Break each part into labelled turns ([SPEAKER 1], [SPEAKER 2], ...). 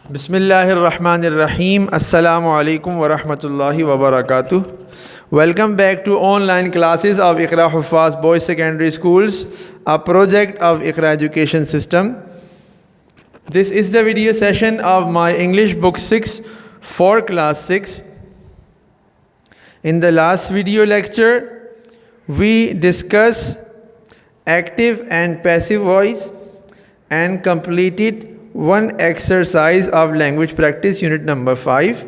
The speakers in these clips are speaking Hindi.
[SPEAKER 1] Bismillahirrahmanirrahim. Assalamu alaikum wa rahmatullahi wa barakatuh. Welcome back to online classes of Iqra Huffaz Boys Secondary Schools, a project of Iqra Education System. This is the video session of my English book 6 for class 6. In the last video lecture, we discussed active and passive voice and completed one exercise of language practice unit number 5.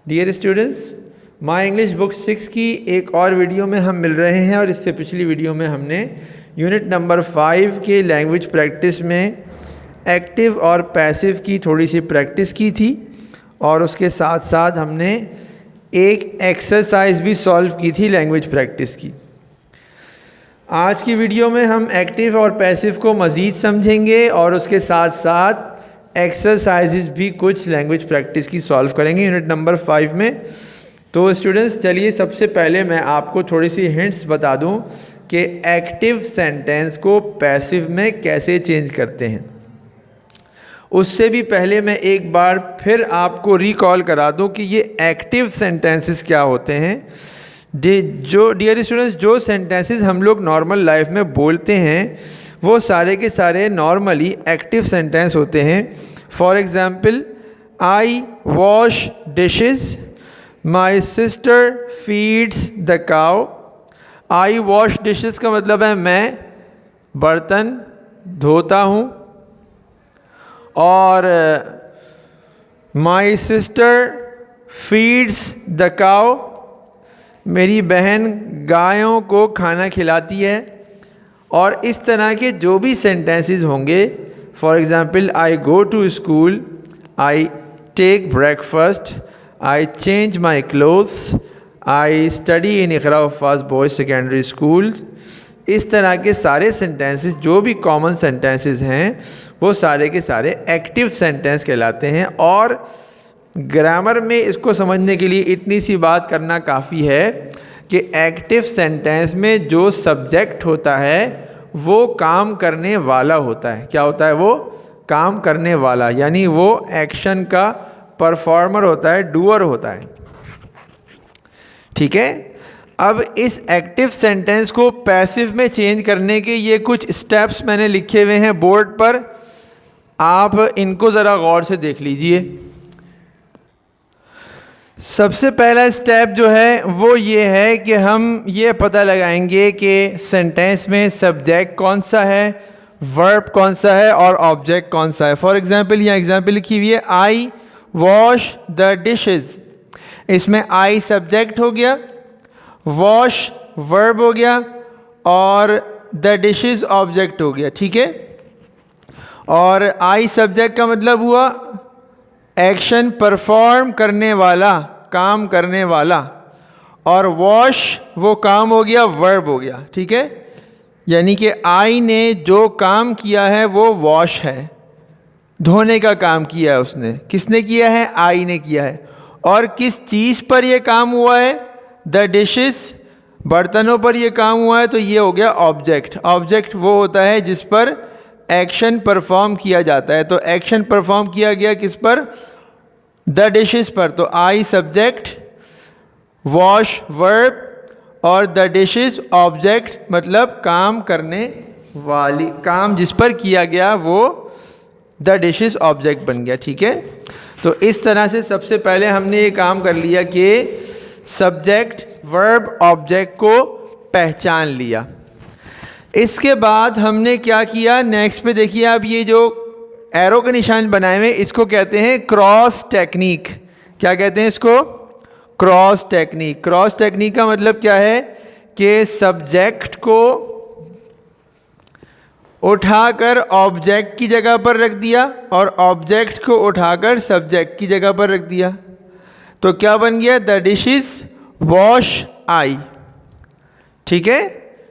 [SPEAKER 1] Dear students, my English book 6 की एक और वीडियो में हम मिल रहे हैं और इससे पिछली वीडियो में हमने यूनिट नंबर 5 के लैंग्वेज प्रैक्टिस में एक्टिव और पैसिव की थोड़ी सी प्रैक्टिस की थी और उसके साथ साथ हमने एक एक्सरसाइज भी सॉल्व की थी लैंग्वेज प्रैक्टिस की। आज की वीडियो में हम एक्टिव और पैसिव को मज़ीद समझेंगे और उसके साथ साथ एक्सरसाइजेज भी कुछ लैंग्वेज प्रैक्टिस की सॉल्व करेंगे यूनिट नंबर 5 में। तो स्टूडेंट्स, चलिए सबसे पहले मैं आपको थोड़ी सी हिंट्स बता दूं कि एक्टिव सेंटेंस को पैसिव में कैसे चेंज करते हैं। उससे भी पहले मैं एक बार फिर आपको रिकॉल करा दूं कि ये एक्टिव सेंटेंसेस क्या होते हैं। डियर स्टूडेंट्स, जो सेंटेंसेस हम लोग नॉर्मल लाइफ में बोलते हैं वो सारे के सारे नॉर्मली एक्टिव सेंटेंस होते हैं। For example, I wash dishes, my sister feeds the cow. I wash dishes का मतलब है मैं बर्तन धोता हूँ, और my sister feeds the cow, मेरी बहन गायों को खाना खिलाती है। और इस तरह के जो भी सेंटेंसेस होंगे, for example, I go to school, I take breakfast, I change my clothes, I study in Iqra Huffaz boys secondary school. इस तरह के सारे सेंटेंसेस जो भी कॉमन सेंटेंसेस हैं वो सारे के सारे एक्टिव सेंटेंस कहलाते हैं। और ग्रामर में इसको समझने के लिए इतनी सी बात करना काफ़ी है कि एक्टिव सेंटेंस में जो सब्जेक्ट होता है वो काम करने वाला होता है। क्या होता है? वो काम करने वाला, यानी वो एक्शन का परफॉर्मर होता है, डूअर होता है। ठीक है। अब इस एक्टिव सेंटेंस को पैसिव में चेंज करने के ये कुछ स्टेप्स मैंने लिखे हुए हैं बोर्ड पर, आप इनको ज़रा गौर से देख लीजिए। सबसे पहला स्टेप जो है वो ये है कि हम ये पता लगाएंगे कि सेंटेंस में सब्जेक्ट कौन सा है, वर्ब कौन सा है और ऑब्जेक्ट कौन सा है। फॉर एग्जांपल, यहाँ एग्जांपल लिखी हुई है, आई वॉश द डिशेस। इसमें आई सब्जेक्ट हो गया, वॉश वर्ब हो गया और द डिशेस ऑब्जेक्ट हो गया। ठीक है। और आई सब्जेक्ट का मतलब हुआ एक्शन परफॉर्म करने वाला, काम करने वाला, और वॉश वो काम हो गया, वर्ब हो गया। ठीक है। यानी कि आई ने जो काम किया है वो वॉश है, धोने का काम किया है उसने। किसने किया है? आई ने किया है। और किस चीज़ पर यह काम हुआ है? द डिशेस, बर्तनों पर यह काम हुआ है, तो ये हो गया ऑब्जेक्ट। ऑब्जेक्ट वो होता है जिस पर एक्शन परफॉर्म किया जाता है। तो एक्शन परफॉर्म किया गया किस पर? द डिशेस पर। तो आई सब्जेक्ट, वॉश वर्ब और द डिशेस ऑब्जेक्ट, मतलब काम करने वाली, काम जिस पर किया गया वो द डिशेस ऑब्जेक्ट बन गया। ठीक है। तो इस तरह से सबसे पहले हमने ये काम कर लिया कि सब्जेक्ट वर्ब ऑब्जेक्ट को पहचान लिया। इसके बाद हमने क्या किया, नेक्स्ट पे देखिए आप, ये जो एरो के निशान बनाए हुए इसको कहते हैं क्रॉस टेक्निक। क्या कहते हैं इसको? Cross technique. क्रॉस टेक्निक का मतलब क्या है कि सब्जेक्ट को उठाकर ऑब्जेक्ट की जगह पर रख दिया और ऑब्जेक्ट को उठाकर सब्जेक्ट की जगह पर रख दिया। तो क्या बन गया? द डिशेस वॉश आई। ठीक है।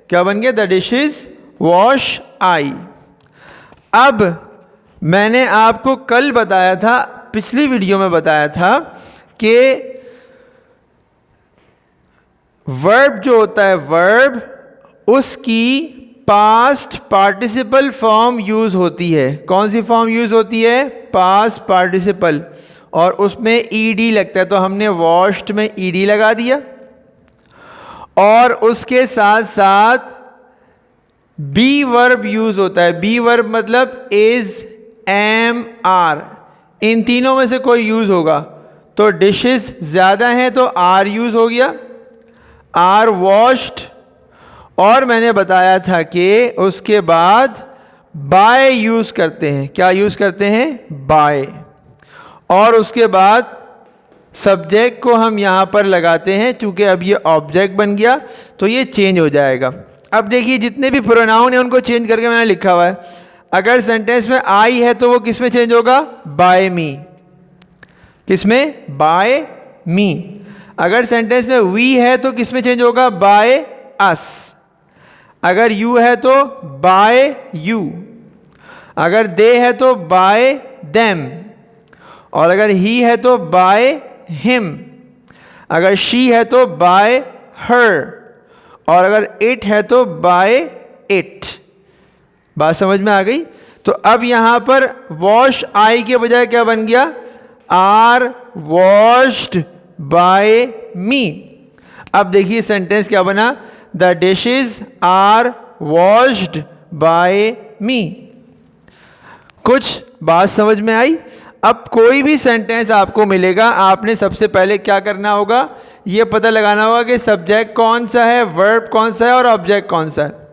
[SPEAKER 1] क्या बन गया? द डिशेस वॉश आई। अब मैंने आपको कल बताया था, पिछली वीडियो में बताया था कि वर्ब जो होता है, वर्ब उसकी पास्ट पार्टिसिपल फॉर्म यूज़ होती है। कौन सी फॉर्म यूज़ होती है? पास्ट पार्टिसिपल, और उसमें ईडी लगता है, तो हमने वॉश्ड में ईडी लगा दिया, और उसके साथ साथ बी वर्ब यूज़ होता है। बी वर्ब मतलब इज, एम, आर, इन तीनों में से कोई यूज़ होगा। तो डिशेस ज़्यादा हैं तो आर यूज़ हो गया, आर वॉश्ड, और मैंने बताया था कि उसके बाद बाय यूज़ करते हैं। क्या यूज़ करते हैं? बाय। और उसके बाद सब्जेक्ट को हम यहाँ पर लगाते हैं, चूँकि अब ये ऑब्जेक्ट बन गया तो ये चेंज हो जाएगा। अब देखिए जितने भी प्रोनाउन हैं उनको चेंज करके मैंने लिखा हुआ है। अगर सेंटेंस में आई है तो वो किस में चेंज होगा? बाय मी। किस में? बाय मी। अगर सेंटेंस में वी है तो किस में चेंज होगा? By us. अगर यू है तो बाय यू। अगर दे है तो बाय देम। और अगर ही है तो बाय हिम। अगर शी है तो बाय हर। और अगर इट है तो बाय इट। बात समझ में आ गई? तो अब यहाँ पर वॉश आई के बजाय क्या बन गया? Are washed by me. अब देखिए सेंटेंस क्या बना? The dishes are washed by me. कुछ बात समझ में आई? अब कोई भी सेंटेंस आपको मिलेगा, आपने सबसे पहले क्या करना होगा? ये पता लगाना होगा कि सब्जेक्ट कौन सा है, वर्ब कौन सा है और ऑब्जेक्ट कौन सा है।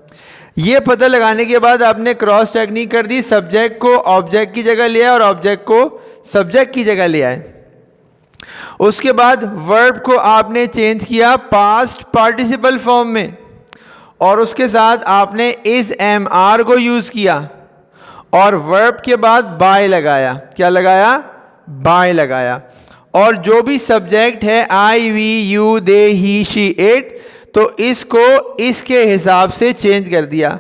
[SPEAKER 1] ये पता लगाने के बाद आपने क्रॉस टेक्निक कर दी, सब्जेक्ट को ऑब्जेक्ट की जगह ले आए और ऑब्जेक्ट को सब्जेक्ट की जगह ले आए। उसके बाद वर्ब को आपने चेंज किया पास्ट पार्टिसिपल फॉर्म में, और उसके साथ आपने इज, एम, आर को यूज़ किया, और वर्ब के बाद बाय लगाया। क्या लगाया? बाय लगाया। और जो भी सब्जेक्ट है I, we, you, they, he, she, it, तो इसको इसके हिसाब से चेंज कर दिया।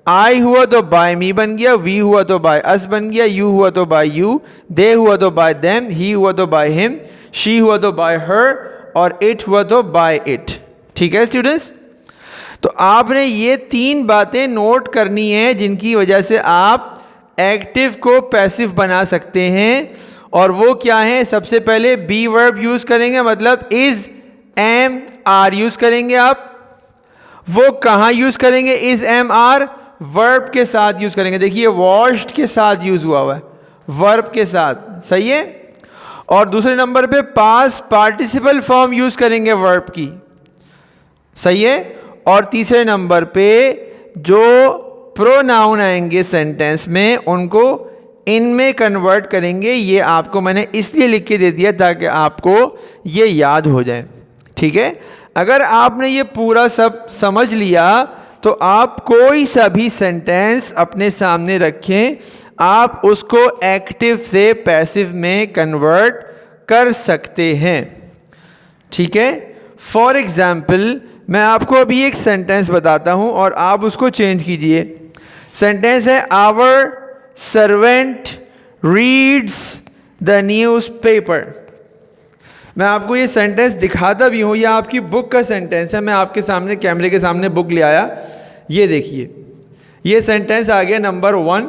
[SPEAKER 1] आई हुआ तो बाय मी बन गया, वी हुआ तो बाय अस बन गया, यू हुआ तो बाय यू, दे हुआ तो बाय देम, ही हुआ तो बाय हिम, शी हुआ तो बाय हर, और इट हुआ तो बाय इट। ठीक है स्टूडेंट्स? तो आपने ये 3 बातें नोट करनी है जिनकी वजह से आप एक्टिव को पैसिव बना सकते हैं। और वो क्या है? सबसे पहले बी वर्ब यूज़ करेंगे, मतलब इज, एम, आर यूज़ करेंगे आप। वो कहाँ यूज़ करेंगे? इज, एम, आर वर्ब के साथ यूज़ करेंगे। देखिए वॉश्ड के साथ यूज़ हुआ है, वर्ब के साथ। सही है? और दूसरे नंबर पे पास्ट पार्टिसिपल फॉर्म यूज़ करेंगे वर्ब की। सही है? और तीसरे नंबर पे जो प्रोनाउन आएंगे सेंटेंस में उनको इनमें कन्वर्ट करेंगे। ये आपको मैंने इसलिए लिख के दे दिया ताकि आपको ये याद हो जाए। ठीक है? अगर आपने ये पूरा सब समझ लिया तो आप कोई सा भी सेंटेंस अपने सामने रखें, आप उसको एक्टिव से पैसिव में कन्वर्ट कर सकते हैं। ठीक है? फॉर एग्जाम्पल मैं आपको अभी एक सेंटेंस बताता हूँ और आप उसको चेंज कीजिए। सेंटेंस है our servant reads the newspaper. मैं आपको ये सेंटेंस दिखाता भी हूँ, यह आपकी बुक का सेंटेंस है। मैं आपके सामने कैमरे के सामने बुक ले आया, ये देखिए, ये सेंटेंस आ गया number 1,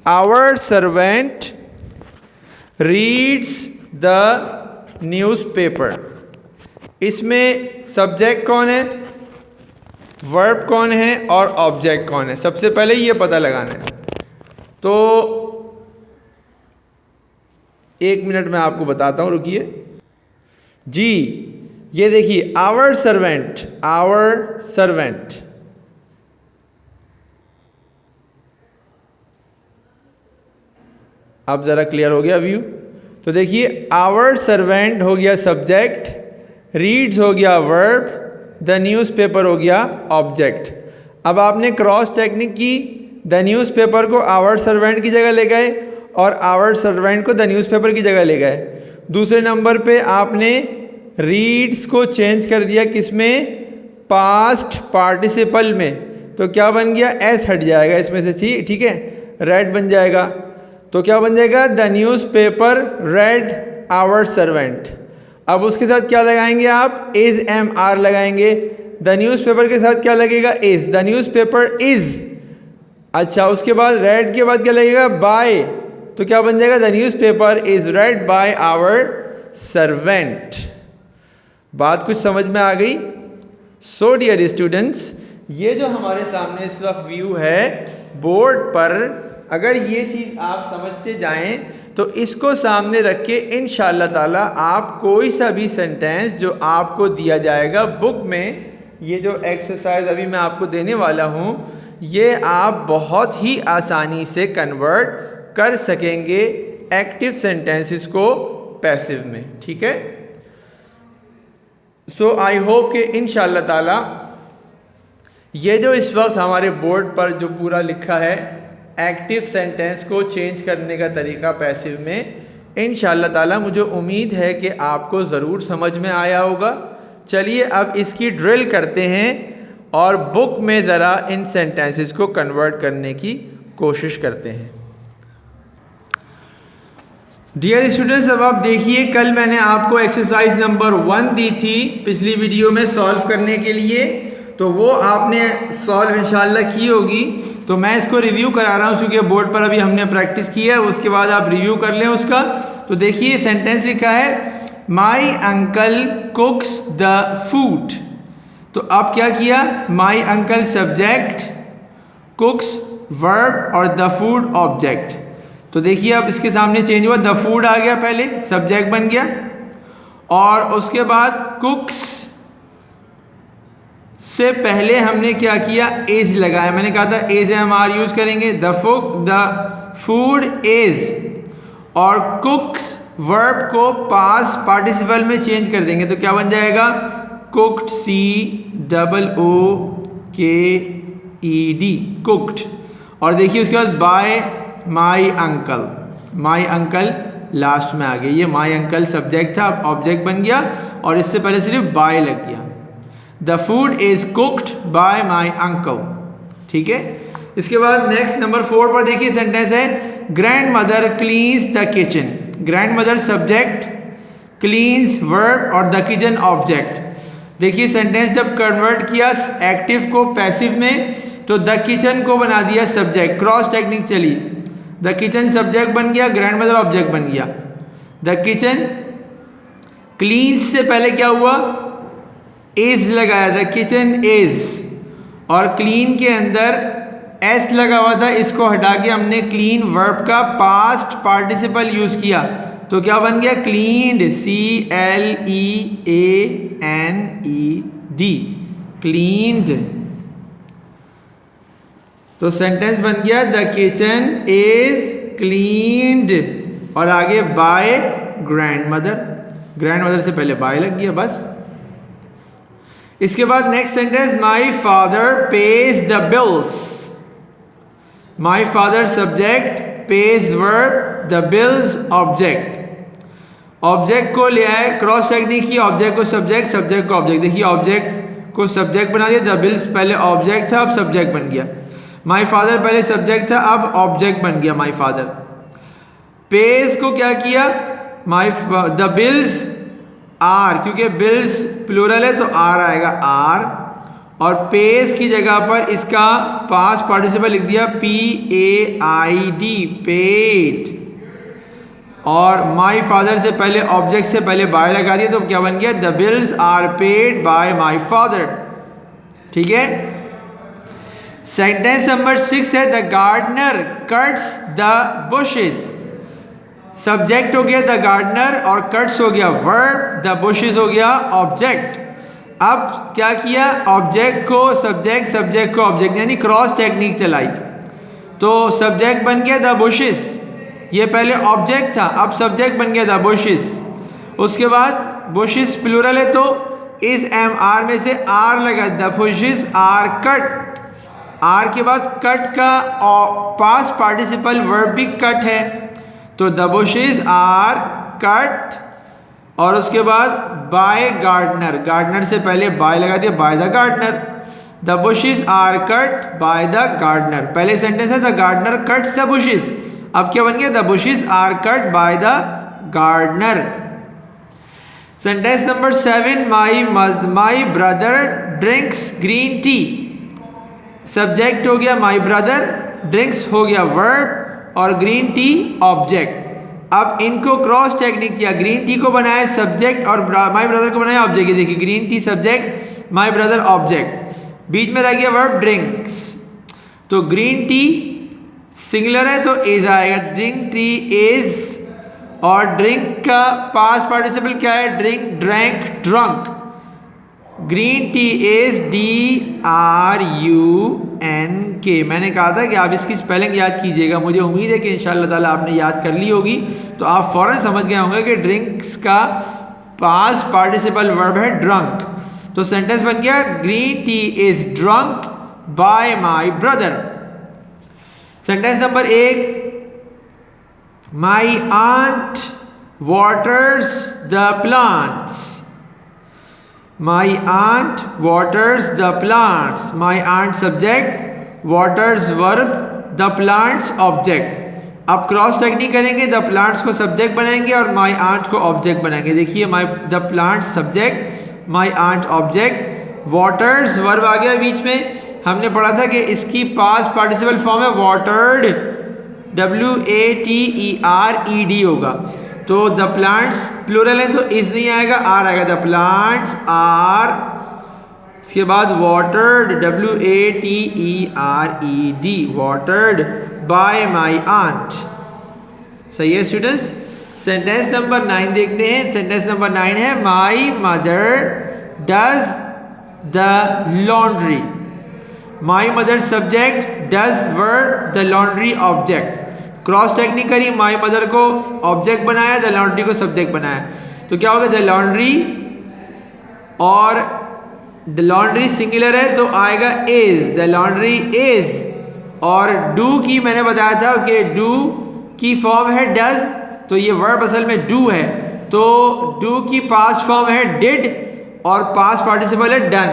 [SPEAKER 1] our servant reads the newspaper. इसमें सब्जेक्ट कौन है, वर्ब कौन है और ऑब्जेक्ट कौन है, सबसे पहले ये पता लगाना है। तो 1 मिनट में आपको बताता हूँ, रुकिए जी। ये देखिए आवर सर्वेंट, आवर सर्वेंट, अब ज़रा क्लियर हो गया व्यू। तो देखिए आवर सर्वेंट हो गया सब्जेक्ट, रीड्स हो गया वर्ब, द न्यूज़पेपर हो गया ऑब्जेक्ट। अब आपने क्रॉस टेक्निक की, द न्यूज़पेपर को आवर सर्वेंट की जगह ले गए और आवर सर्वेंट को द न्यूज़पेपर की जगह ले गए। दूसरे नंबर पे आपने रीड्स को चेंज कर दिया, किसमें, पास्ट पार्टिसिपल में। तो क्या बन गया, एस हट जाएगा इसमें से, ठीक है, रेड बन जाएगा। तो क्या बन जाएगा, the newspaper read our servant. अब उसके साथ क्या लगाएंगे आप, इज, एम, आर लगाएंगे। द न्यूज़पेपर के साथ क्या लगेगा? इज़। The newspaper is. अच्छा, उसके बाद रेड के बाद क्या लगेगा? बाय। तो क्या बन जाएगा? The newspaper is read by our servant. बात कुछ समझ में आ गई? सो डियर स्टूडेंट्स, ये जो हमारे सामने इस वक्त व्यू है बोर्ड पर, अगर ये चीज़ आप समझते जाएं तो इसको सामने रख के इंशाअल्लाह ताला आप कोई सा भी सेंटेंस जो आपको दिया जाएगा बुक में, ये जो एक्सरसाइज अभी मैं आपको देने वाला हूँ, ये आप बहुत ही आसानी से कन्वर्ट कर सकेंगे एक्टिव सेंटेंसेस को पैसिव में। ठीक है? सो आई होप कि इंशाअल्लाह ताला ये जो इस वक्त हमारे बोर्ड पर जो पूरा लिखा है एक्टिव सेंटेंस को चेंज करने का तरीका पैसिव में, इंशाअल्लाह ताला मुझे उम्मीद है कि आपको ज़रूर समझ में आया होगा। चलिए अब इसकी ड्रिल करते हैं और बुक में ज़रा इन सेंटेंसेस को कन्वर्ट करने की कोशिश करते हैं। डियर स्टूडेंट्स, अब आप देखिए, कल मैंने आपको एक्सरसाइज नंबर 1 दी थी पिछली वीडियो में सॉल्व करने के लिए, तो वो आपने सॉल्व इंशाल्लाह की होगी। तो मैं इसको रिव्यू करा रहा हूँ क्योंकि बोर्ड पर अभी हमने प्रैक्टिस की है, उसके बाद आप रिव्यू कर लें उसका। तो देखिए सेंटेंस लिखा है माई अंकल कुक्स द फूड। तो अब क्या किया? माई अंकल सब्जेक्ट, कुक्स वर्ब और द फूड ऑब्जेक्ट। तो देखिए अब इसके सामने चेंज हुआ, द फूड आ गया, पहले सब्जेक्ट बन गया, और उसके बाद कुक्स से पहले हमने क्या किया? इज लगाया। मैंने कहा था इज एम आर यूज करेंगे। द फूड इज, और कुक्स वर्ब को पास पार्टिसिपल में चेंज कर देंगे तो क्या बन जाएगा? Cooked, COOKED, cooked. और देखिए उसके बाद bye my uncle, my uncle last में आ गया। ये माई अंकल सब्जेक्ट था, अब ऑब्जेक्ट बन गया, और इससे पहले सिर्फ बाय लग गया। The food is cooked bye my uncle. ठीक है? इसके बाद नेक्स्ट नंबर 4 पर देखिए सेंटेंस है grand mother cleans the kitchen. Grand mother subject, cleans verb और द किचन ऑब्जेक्ट। देखिए सेंटेंस जब कन्वर्ट किया एक्टिव को पैसिव में तो द किचन को बना दिया सब्जेक्ट, क्रॉस टेक्निक चली, द किचन सब्जेक्ट बन गया, ग्रैंड मदर ऑब्जेक्ट बन गया। द किचन, क्लीन्स से पहले क्या हुआ? इज लगाया, द किचन इज, और क्लीन के अंदर एस लगा हुआ था, इसको हटा के हमने क्लीन वर्ब का पास्ट पार्टिसिपल यूज किया तो क्या बन गया? Cleaned, CLEANED, cleaned. तो सेंटेंस बन गया द किचन इज क्लीन्ड, और आगे by grand mother, grand mother से पहले बाय लग गया बस। इसके बाद next sentence my father page the bills. My father subject, page verb, the bills object. Object को ले आए, क्रॉस टेक्निक की, ऑब्जेक्ट को सब्जेक्ट, सब्जेक्ट को ऑब्जेक्ट। देखिए ऑब्जेक्ट को सब्जेक्ट बना दिया, द बिल्स पहले ऑब्जेक्ट था, अब सब्जेक्ट बन गया। माई फादर पहले सब्जेक्ट था, अब ऑब्जेक्ट बन गया माई फादर। पेज को क्या किया? माई द बिल्स आर, क्योंकि बिल्स प्लूरल है तो आर आएगा, आर, और पेज की जगह पर इसका पास्ट पार्टिसिपल लिख दिया PAID, पेड। और माई फादर से पहले ऑब्जेक्ट से पहले बाय लगा दिया तो क्या बन गया? The bills are paid by my father. ठीक है? सेंटेंस नंबर 6 है the gardener cuts the bushes. Subject हो गया द गार्डनर और कट्स हो गया वर्ब, द बुशेस हो गया ऑब्जेक्ट। अब क्या किया? ऑब्जेक्ट को सब्जेक्ट, सब्जेक्ट को ऑब्जेक्ट, यानी क्रॉस टेक्निक चलाई। तो सब्जेक्ट बन गया द बुशेस, ये पहले ऑब्जेक्ट था, अब सब्जेक्ट बन गया द बुशेस। उसके बाद बुशेस प्लूरल है तो इस MR में से आर लगा, the bushes are cut. Are के बाद कट का पास्ट पार्टिसिपल वर्ब भी कट है तो द बुशेस आर कट, और उसके बाद बाय गार्डनर, गार्डनर से पहले बाय लगा दिया, by the gardener. The bushes are cut by the gardener. पहले सेंटेंस है the gardener cuts the bushes, अब क्या बन गया? The bushes are cut by the gardener. Sentence number 7 my brother drinks green tea, subject हो गया माई ब्रदर, ड्रिंक्स हो गया वर्ब और ग्रीन टी ऑब्जेक्ट। अब इनको क्रॉस टेक्निक किया, ग्रीन टी को बनाया सब्जेक्ट और माई ब्रदर को बनाया ऑब्जेक्ट। ये देखिए green tea subject, my brother object, बीच में रह गया वर्ब ड्रिंक्स। तो ग्रीन टी सिंगुलर है तो इज आएगा, ड्रिंक टी इज, और ड्रिंक का पास्ट पार्टिसिपल क्या है, drink, drank, drunk. Green tea is DRUNK। मैंने कहा था कि आप इसकी स्पेलिंग याद कीजिएगा, मुझे उम्मीद है कि इंशाअल्लाह ताला आपने याद कर ली होगी, तो आप फौरन समझ गए होंगे कि ड्रिंक्स का पास्ट पार्टिसिपल वर्ब है ड्रंक। तो सेंटेंस बन गया, green tea is drunk by my brother. Sentence number 1, my aunt waters the plants, my aunt waters the plants, my aunt subject, waters verb, the plants object। अब क्रॉस टेक्निक करेंगे, द प्लांट्स को सब्जेक्ट बनाएंगे और माई आंट को ऑब्जेक्ट बनाएंगे। देखिए my the plants subject, my aunt object, waters verb आ गया बीच में। हमने पढ़ा था कि इसकी पास्ट पार्टिसिपल फॉर्म है वाटर्ड, WATERED होगा। तो द प्लांट्स प्लूरल है तो इज नहीं आएगा, आर आएगा, द प्लांट्स आर, इसके बाद watered, WATERED, watered by my aunt. सही है स्टूडेंट्स। सेंटेंस नंबर 9 देखते हैं। सेंटेंस नंबर 9 है, my mother does the laundry, my mother subject, does verb, the laundry object. Cross technique करी, माई मदर को ऑब्जेक्ट बनाया, द लॉन्ड्री को सब्जेक्ट बनाया, तो क्या होगा, द लॉन्ड्री, और द लॉन्ड्री सिंगुलर है तो आएगा इज, द लॉन्ड्री इज। और डू की मैंने बताया था कि डू की फॉर्म है डज, तो ये वर्ब असल में डू है, तो डू की पास्ट फॉर्म है डिड और पास्ट पार्टिसिपल है डन।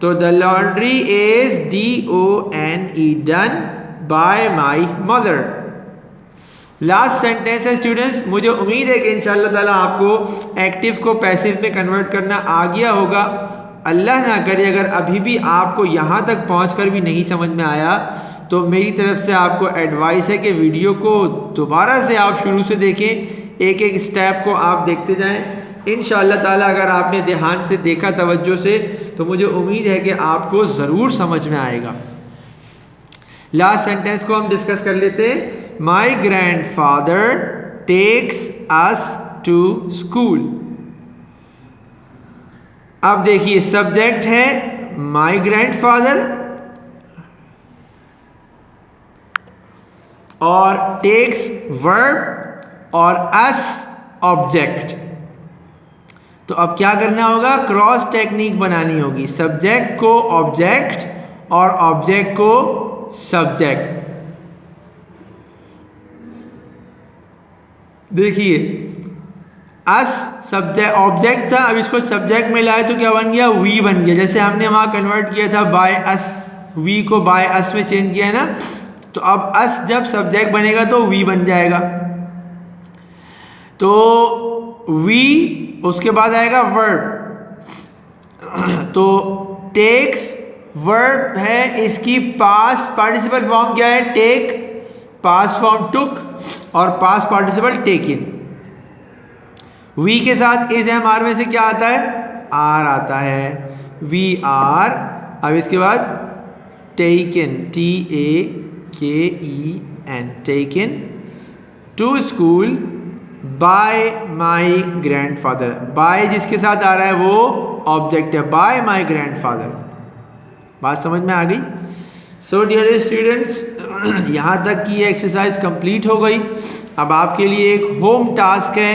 [SPEAKER 1] तो the laundry is DONE, done by my mother. Last sentence है स्टूडेंट्स, मुझे उम्मीद है कि इंशाअल्लाह ताला आपको एक्टिव को पैसिव में कन्वर्ट करना आ गया होगा। अल्लाह ना करे अगर अभी भी आपको यहाँ तक पहुँचकर भी नहीं समझ में आया, तो मेरी तरफ से आपको एडवाइस है कि वीडियो को दोबारा से आप शुरू से देखें, एक एक स्टेप को आप देखते जाएं। इंशाअल्लाह ताला अगर आपने ध्यान से देखा तवज्जो से, तो मुझे उम्मीद है कि आपको ज़रूर समझ में आएगा। लास्ट सेंटेंस को हम डिस्कस कर लेते हैं। My grandfather takes us to school. अब देखिए सब्जेक्ट है माई ग्रैंड फादर और टेक्स वर्ब और अस ऑब्जेक्ट। तो अब क्या करना होगा, क्रॉस टेक्निक बनानी होगी, सब्जेक्ट को ऑब्जेक्ट और ऑब्जेक्ट को सब्जेक्ट। देखिए अस सब्जेक्ट ऑब्जेक्ट था, अब इसको सब्जेक्ट में लाए तो क्या बन गया, वी बन गया। जैसे हमने वहां कन्वर्ट किया था बाय अस, वी को बाय अस में चेंज किया है ना, तो अब अस जब सब्जेक्ट बनेगा तो वी बन जाएगा। तो वी उसके बाद आएगा वर्ब, तो टेक्स वर्ब है, इसकी पास्ट पार्टिसिपल फॉर्म क्या है, टेक, पास्ट फॉर्म टुक और पास्ट पार्टिसिपल टेकन। वी के साथ इस एमआर में से क्या आता है, आर आता है, वी आर। अब इसके बाद taken, TAKEN, taken to school by my grandfather. By जिसके साथ आ रहा है वो ऑब्जेक्ट है, बाय माई ग्रैंडफादर। बात समझ में आ गई। सो डियर स्टूडेंट्स, यहाँ तक की ये एक्सरसाइज कंप्लीट हो गई। अब आपके लिए एक होम टास्क है,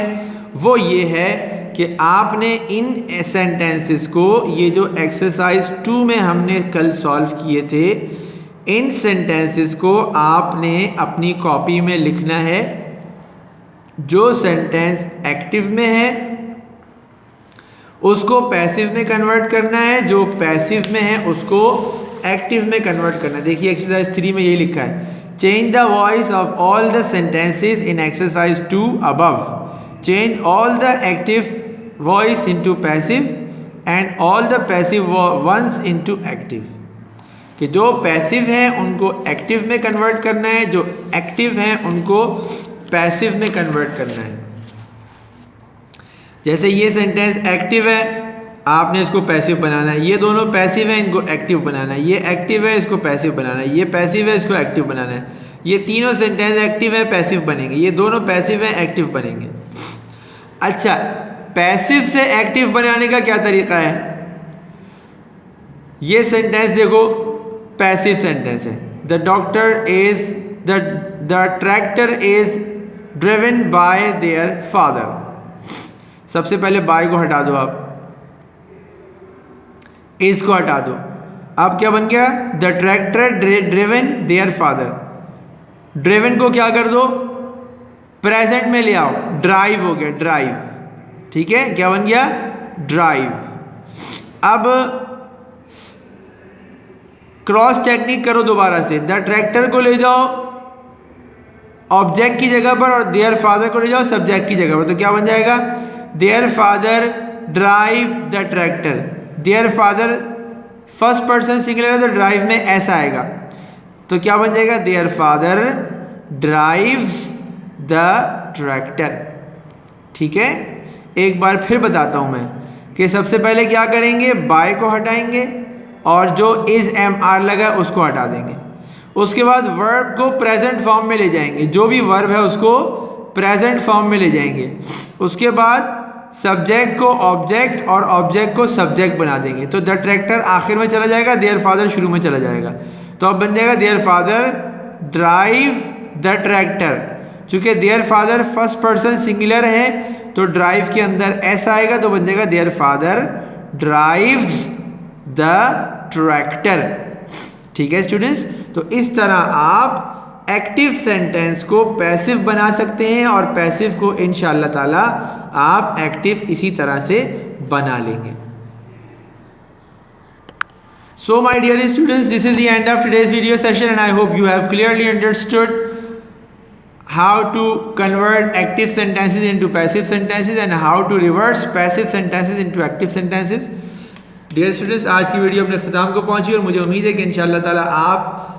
[SPEAKER 1] वो ये है कि आपने इन सेंटेंसेस को, ये जो एक्सरसाइज 2 में हमने कल सॉल्व किए थे, इन सेंटेंसेस को आपने अपनी कॉपी में लिखना है। जो सेंटेंस एक्टिव में है उसको पैसिव में कन्वर्ट करना है, जो पैसिव में है उसको एक्टिव में कन्वर्ट करना है। देखिए एक्सरसाइज 3 में यही लिखा है, change the voice of all the sentences in exercise 2 above, change all the active voice into passive and all the passive ones into active, कि जो पैसिव हैं उनको एक्टिव में कन्वर्ट करना है, जो एक्टिव हैं उनको पैसिव में कन्वर्ट करना है। जैसे ये सेंटेंस एक्टिव है, आपने इसको पैसिव बनाना है, ये दोनों पैसिव है, इनको एक्टिव बनाना है, ये एक्टिव है, इसको पैसिव बनाना है, ये पैसिव है, इसको एक्टिव बनाना है। ये तीनों सेंटेंस एक्टिव है, पैसिव बनेंगे, ये दोनों पैसिव है, एक्टिव बनेंगे। अच्छा, पैसिव से एक्टिव बनाने का क्या तरीका है? ये सेंटेंस देखो, पैसिव सेंटेंस है। The doctor is the tractor is driven by their father. सबसे पहले बाय को हटा दो, आप इज को हटा दो, अब क्या बन गया? The tractor driven their father. Driven को क्या कर दो? प्रेजेंट में ले आओ, ड्राइव हो गया, ड्राइव। ठीक है, क्या बन गया? ड्राइव। अब क्रॉस टेक्निक करो दोबारा से, द ट्रैक्टर को ले जाओ ऑब्जेक्ट की जगह पर और देयर फादर को ले जाओ सब्जेक्ट की जगह पर, तो क्या बन जाएगा? Their father drive the tractor. There father first person singular है तो ड्राइव में ऐसा आएगा, तो क्या बन जाएगा? Their father drives the tractor. ठीक है, एक बार फिर बताता हूं मैं कि सबसे पहले क्या करेंगे? बाय को हटाएंगे और जो इज एम आर लगा उसको हटा देंगे। उसके बाद वर्ब को प्रेजेंट फॉर्म में ले जाएंगे, जो भी वर्ब है उसको प्रेजेंट फॉर्म में ले जाएंगे। उसके बाद सब्जेक्ट को ऑब्जेक्ट और ऑब्जेक्ट को सब्जेक्ट बना देंगे, तो द ट्रैक्टर आखिर में चला जाएगा, देयर फादर शुरू में चला जाएगा, तो अब बन जाएगा their father drive the tractor. चूंकि their father first person singular है तो ड्राइव के अंदर ऐसा आएगा, तो बन जाएगा their father drives the tractor. ठीक है स्टूडेंट्स, तो इस तरह आप एक्टिव सेंटेंस को पैसिव बना सकते हैं और पैसिव को इंशाअल्लाह ताला आप एक्टिव इसी तरह से बना लेंगे। So my dear students, this is the end of today's video session and I hope you have clearly understood how to convert active sentences into passive sentences and how to reverse passive sentences into active sentences. Dear students, आज की वीडियो अपने इख्तिताम को पहुंची और मुझे उम्मीद है कि इंशाअल्लाह ताला आप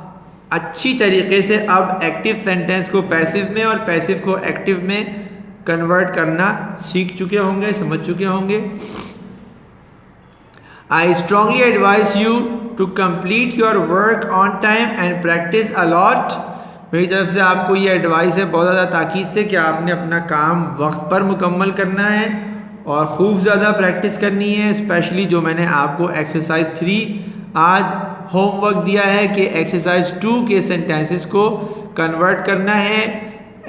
[SPEAKER 1] अच्छी तरीके से अब एक्टिव सेंटेंस को पैसिव में और पैसिव को एक्टिव में कन्वर्ट करना सीख चुके होंगे, समझ चुके होंगे। I strongly advise you to complete your work on time and practice a lot. मेरी तरफ से आपको ये एडवाइस है बहुत ज़्यादा ताकीद से कि आपने अपना काम वक्त पर मुकम्मल करना है और खूब ज़्यादा प्रैक्टिस करनी है। स्पेशली जो मैंने आपको एक्सरसाइज 3 आज होमवर्क दिया है कि एक्सरसाइज 2 के सेंटेंसेस को कन्वर्ट करना है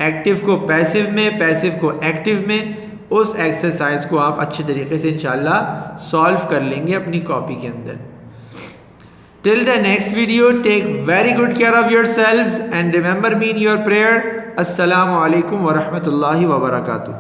[SPEAKER 1] एक्टिव को पैसिव में, पैसिव को एक्टिव में। उस एक्सरसाइज को आप अच्छे तरीके से इंशाल्लाह सॉल्व कर लेंगे अपनी कॉपी के अंदर। Till the next video, take very good care of yourselves and remember me in your prayer. अस्सलामु अलैकुम व रहमतुल्लाहि व बरकातुहू।